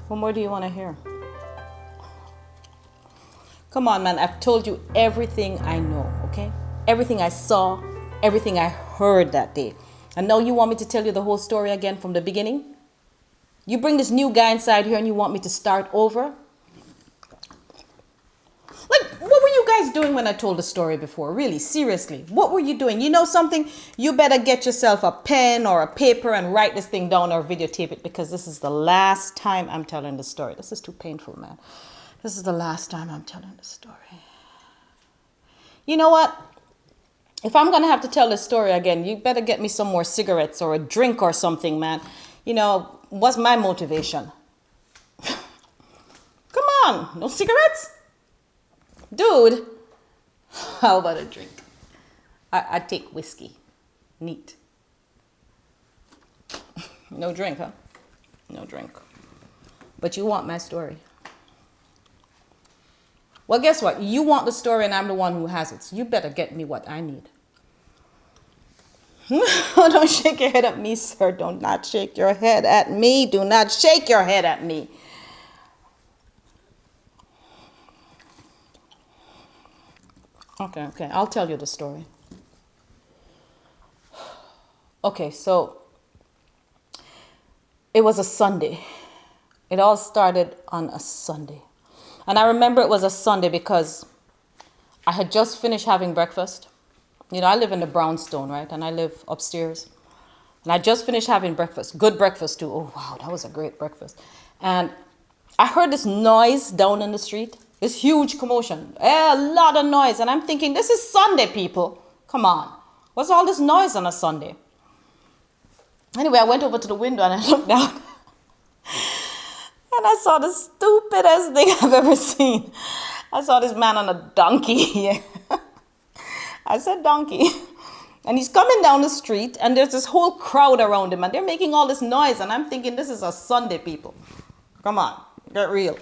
What more do you want to hear? Come on, man. I've told you everything I know, okay? Everything I saw, everything I heard that day. And now you want me to tell you the whole story again from the beginning? You bring this new guy inside here and you want me to start over? Like, what were you guys doing when I told the story before? Really, seriously, what were you doing? You know something? You better get yourself a pen or a paper and write this thing down or videotape it, because this is the last time I'm telling the story. This is too painful, man. This is the last time I'm telling the story. You know what? If I'm going to have to tell this story again, you better get me some more cigarettes or a drink or something, man. You know, what's my motivation? Come on, no cigarettes? Dude, how about a drink? I take whiskey. Neat. No drink, huh? No drink. But you want my story. Well, guess what? You want the story and I'm the one who has it. So you better get me what I need. Don't shake your head at me, sir. Do not shake your head at me. Do not shake your head at me. Okay. I'll tell you the story. Okay, so it was a Sunday. It all started on a Sunday. And I remember it was a Sunday because I had just finished having breakfast. You know, I live in the brownstone, right? And I live upstairs. And I just finished having breakfast. Good breakfast, too. Oh, wow, that was a great breakfast. And I heard this noise down in the street. This huge commotion. A lot of noise. And I'm thinking, this is Sunday, people. Come on. What's all this noise on a Sunday? Anyway, I went over to the window and I looked down. And I saw the stupidest thing I've ever seen. I saw this man on a donkey. I said donkey. And he's coming down the street and there's this whole crowd around him and they're making all this noise. And I'm thinking, this is a Sunday, people. Come on, get real.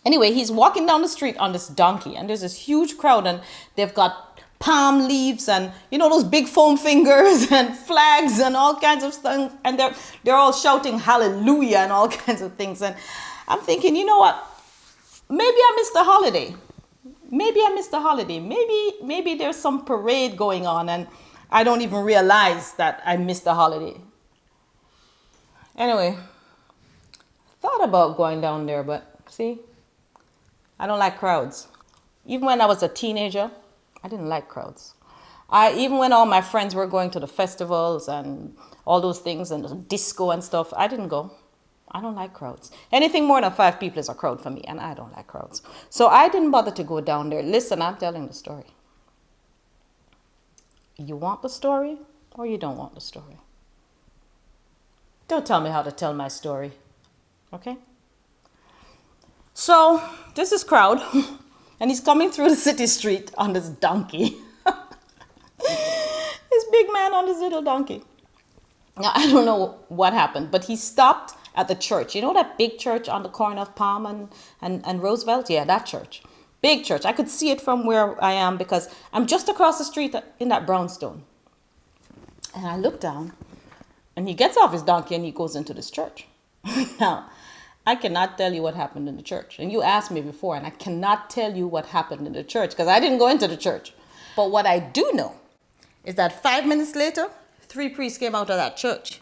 Anyway, he's walking down the street on this donkey and there's this huge crowd and they've got palm leaves and, you know, those big foam fingers and flags and all kinds of stuff. And they're all shouting hallelujah and all kinds of things. And I'm thinking, you know what? Maybe I missed the holiday. Maybe there's some parade going on and I don't even realize that I missed the holiday. Anyway, thought about going down there, but see, I don't like crowds. Even when I was a teenager, I didn't like crowds. Even when all my friends were going to the festivals and all those things and the disco and stuff, I didn't go. I don't like crowds. Anything more than 5 people is a crowd for me, and I don't like crowds. So I didn't bother to go down there. Listen, I'm telling the story. You want the story or you don't want the story? Don't tell me how to tell my story, okay? So this is crowd, and he's coming through the city street on this donkey. This big man on this little donkey. Now, I don't know what happened, but he stopped at the church. You know that big church on the corner of Palm and Roosevelt? Yeah, that church. Big church. I could see it from where I am because I'm just across the street in that brownstone. And I look down, and he gets off his donkey and he goes into this church. Now, I cannot tell you what happened in the church. And you asked me before, and I cannot tell you what happened in the church because I didn't go into the church. But what I do know is that 5 minutes later, 3 priests came out of that church.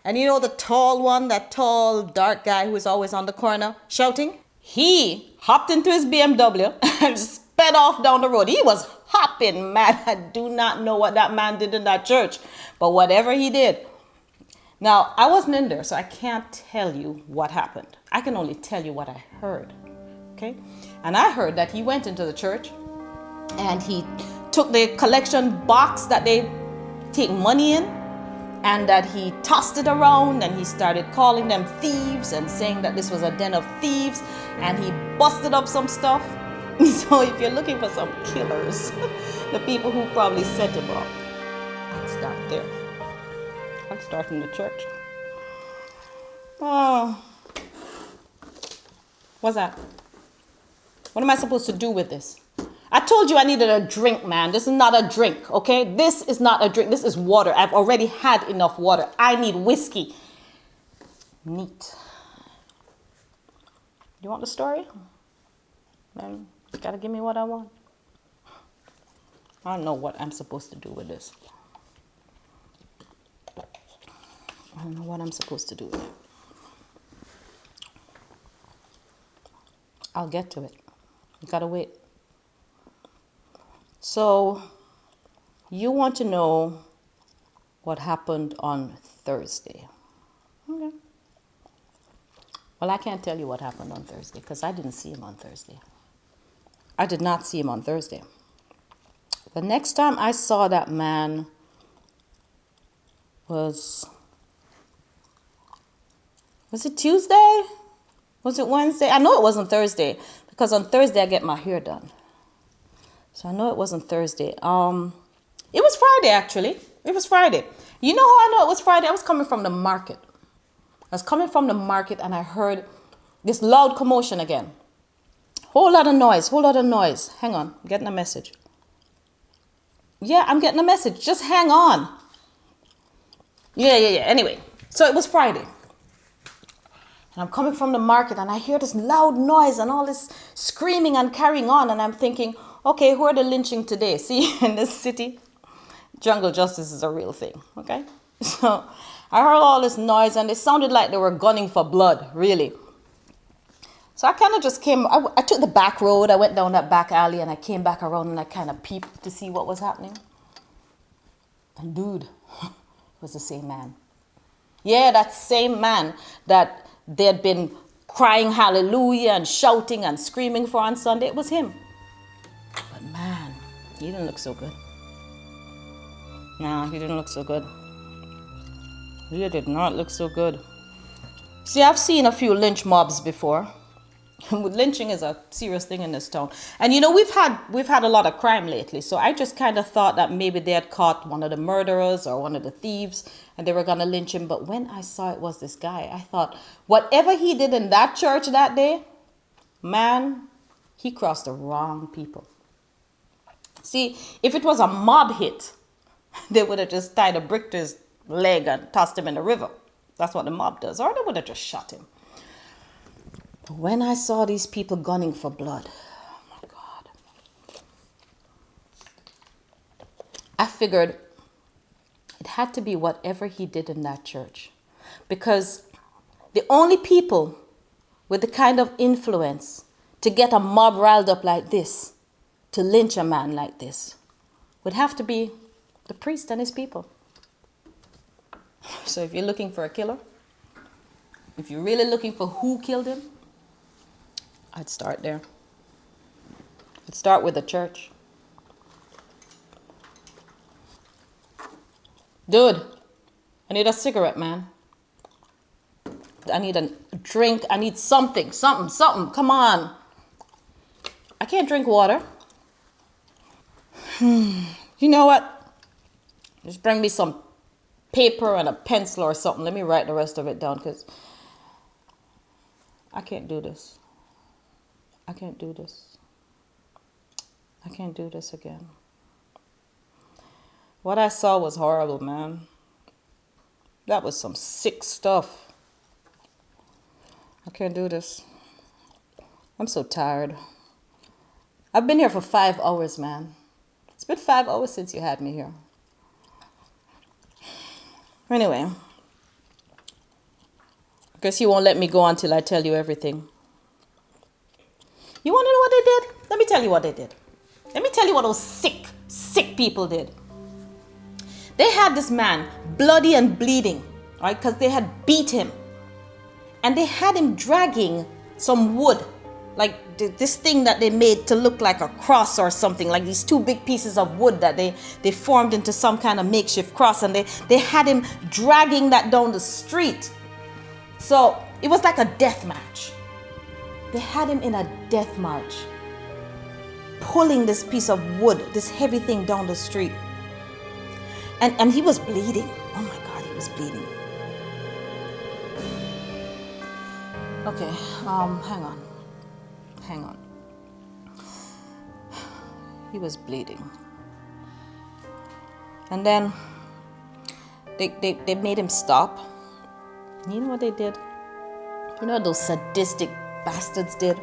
And you know the tall one, that tall, dark guy who is always on the corner shouting? He hopped into his BMW and sped off down the road. He was hopping, man. I do not know what that man did in that church. But whatever he did. Now, I wasn't in there, so I can't tell you what happened. I can only tell you what I heard. Okay? And I heard that he went into the church and he took the collection box that they take money in, and that he tossed it around and he started calling them thieves and saying that this was a den of thieves, and he busted up some stuff. So if you're looking for some killers, the people who probably set him up, I'll start there. I'll start in the church. Oh, what's that? What am I supposed to do with this? I told you I needed a drink, man. This is not a drink, okay? This is not a drink. This is water. I've already had enough water. I need whiskey. Neat. You want the story? Then you gotta give me what I want. I don't know what I'm supposed to do with this. I don't know what I'm supposed to do with it. I'll get to it. You gotta wait. So, you want to know what happened on Thursday. Okay. Well, I can't tell you what happened on Thursday because I didn't see him on Thursday. I did not see him on Thursday. The next time I saw that man was it Tuesday? Was it Wednesday? I know it wasn't Thursday because on Thursday I get my hair done. So I know it wasn't Thursday. It was Friday actually. It was Friday. You know how I know it was Friday? I was coming from the market. I was coming from the market and I heard this loud commotion again. Whole lot of noise. Hang on, I'm getting a message. Yeah, I'm getting a message. Just hang on. Yeah. Anyway, so it was Friday. And I'm coming from the market and I hear this loud noise and all this screaming and carrying on. And I'm thinking, okay, who are they lynching today? See, in this city, jungle justice is a real thing, okay? So I heard all this noise and it sounded like they were gunning for blood, really. So I kind of just came, I took the back road, I went down that back alley and I came back around and I kind of peeped to see what was happening. And dude, it was the same man. Yeah, that same man that they had been crying hallelujah and shouting and screaming for on Sunday. It was him. But man, he didn't look so good. No, he didn't look so good. He did not look so good. See, I've seen a few lynch mobs before. Lynching is a serious thing in this town. And you know, we've had a lot of crime lately. So I just kind of thought that maybe they had caught one of the murderers or one of the thieves and they were going to lynch him. But when I saw it was this guy, I thought, whatever he did in that church that day, man, he crossed the wrong people. See, if it was a mob hit, they would have just tied a brick to his leg and tossed him in the river. That's what the mob does. Or they would have just shot him. But when I saw these people gunning for blood, oh my God, I figured it had to be whatever he did in that church. Because the only people with the kind of influence to get a mob riled up like this, to lynch a man like this, would have to be the priest and his people. So if you're looking for a killer, if you're really looking for who killed him, I'd start there. I'd start with the church. Dude, I need a cigarette, man. I need a drink. I need something. Come on. I can't drink water. You know what? Just bring me some paper and a pencil or something. Let me write the rest of it down because I can't do this. I can't do this. I can't do this again. What I saw was horrible, man. That was some sick stuff. I can't do this. I'm so tired. I've been here for 5 hours, man. It's been 5 hours since you had me here. Anyway, I guess you won't let me go until I tell you everything. You want to know what they did? Let me tell you what they did. Let me tell you what those sick people did. They had this man bloody and bleeding, right? Because they had beat him. And they had him dragging some wood, like this thing that they made to look like a cross or something, like these 2 big pieces of wood that they formed into some kind of makeshift cross. And they had him dragging that down the street. So it was like a death match. They had him in a death march, pulling this piece of wood, this heavy thing down the street. And he was bleeding. Oh my God, he was bleeding. Okay, hang on. He was bleeding. And then they made him stop. You know what they did? You know those sadistic bastards did?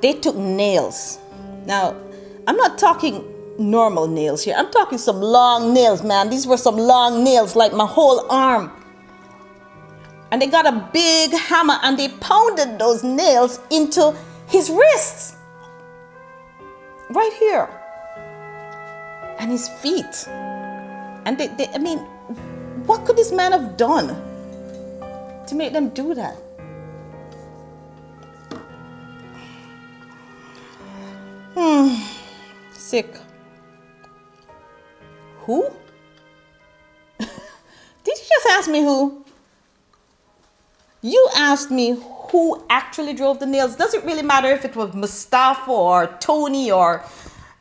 They took nails. Now, I'm not talking normal nails here. I'm talking some long nails, man. These were some long nails, like my whole arm. And they got a big hammer and they pounded those nails into his wrists. Right here. And his feet. And I mean, what could this man have done to make them do that? Sick. Who? Did you just ask me who? You asked me who actually drove the nails. Does it really matter if it was Mustafa or Tony or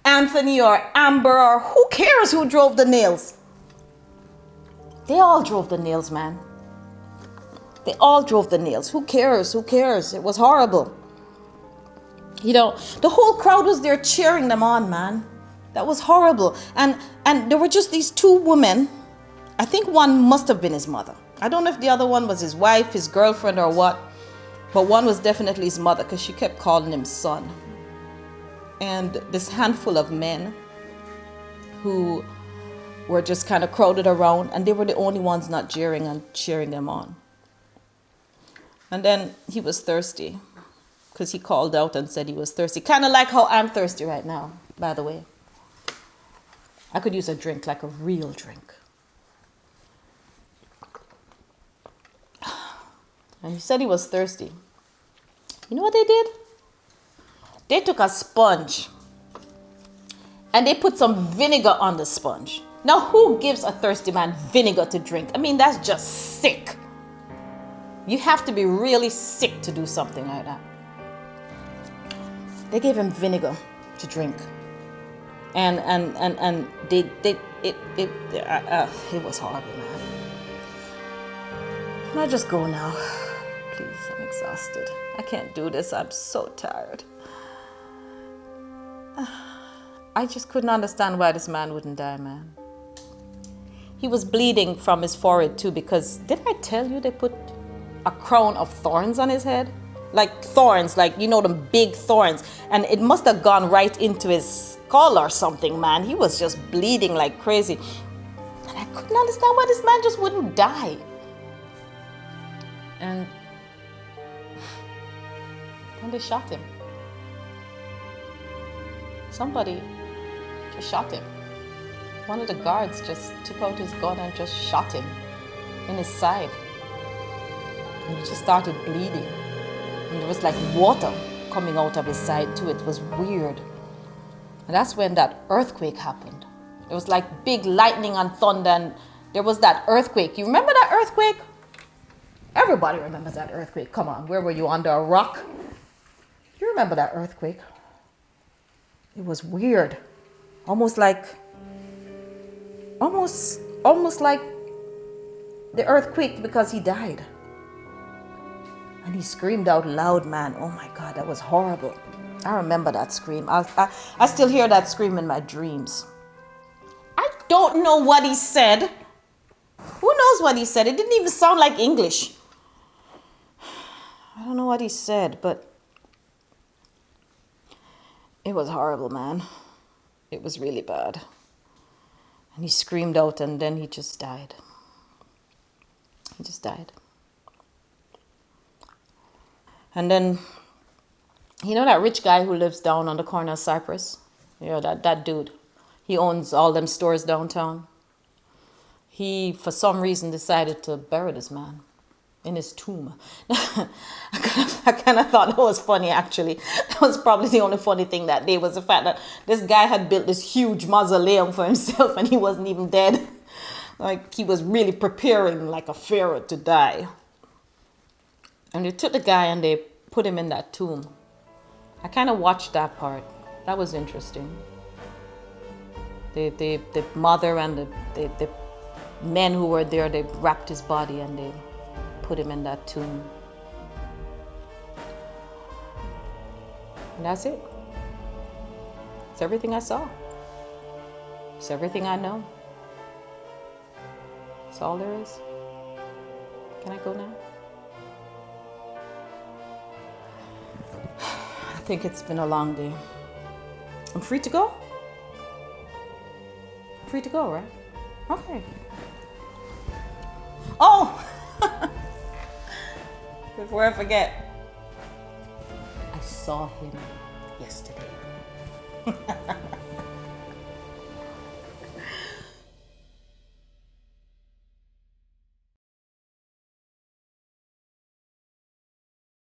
Anthony or Amber, or who cares who drove the nails? They all drove the nails, man. They all drove the nails. Who cares? Who cares? It was horrible. You know, the whole crowd was there cheering them on, man. That was horrible. And there were just these two women. I think one must have been his mother. I don't know if the other one was his wife, his girlfriend, or what. But one was definitely his mother, because she kept calling him son. And this handful of men who were just kind of crowded around, and they were the only ones not jeering and cheering them on. And then he was thirsty, because he called out and said he was thirsty. Kind of like how I'm thirsty right now, by the way. I could use a drink, like a real drink. And he said he was thirsty. You know what they did? They took a sponge and they put some vinegar on the sponge. Now, who gives a thirsty man vinegar to drink? I mean, that's just sick. You have to be really sick to do something like that. They gave him vinegar to drink. And it was horrible, man. Can I just go now? Please, I'm exhausted. I can't do this. I'm so tired. I just couldn't understand why this man wouldn't die, man. He was bleeding from his forehead too, because did I tell you they put a crown of thorns on his head? Like thorns, like, you know, them big thorns. And it must have gone right into his skull or something, man. He was just bleeding like crazy. And I couldn't understand why this man just wouldn't die. And they shot him. Somebody just shot him. One of the guards just took out his gun and just shot him in his side. And he just started bleeding. And there was like water coming out of his side too. It was weird. And that's when that earthquake happened. It was like big lightning and thunder, and there was that earthquake. You remember that earthquake? Everybody remembers that earthquake. Come on, where were you, under a rock? You remember that earthquake? It was weird. Almost like the earthquake, because he died. And he screamed out loud, man. Oh my God, that was horrible. I remember that scream. I still hear that scream in my dreams. I don't know what he said. Who knows what he said? It didn't even sound like English. I don't know what he said, but it was horrible, man. It was really bad. And he screamed out, and then he just died. He just died. And then, you know that rich guy who lives down on the corner of Cypress? You know, that dude. He owns all them stores downtown. He, for some reason, decided to bury this man in his tomb. I kind of thought that was funny, actually. That was probably the only funny thing that day, was the fact that this guy had built this huge mausoleum for himself and he wasn't even dead. Like, he was really preparing like a pharaoh to die. And they took the guy and they put him in that tomb. I kind of watched that part. That was interesting. The mother and the men who were there, they wrapped his body and they put him in that tomb. And that's it. It's everything I saw. It's everything I know. That's all there is. Can I go now? I think it's been a long day. I'm free to go? Free to go, right? Okay. Oh! Before I forget, I saw him yesterday.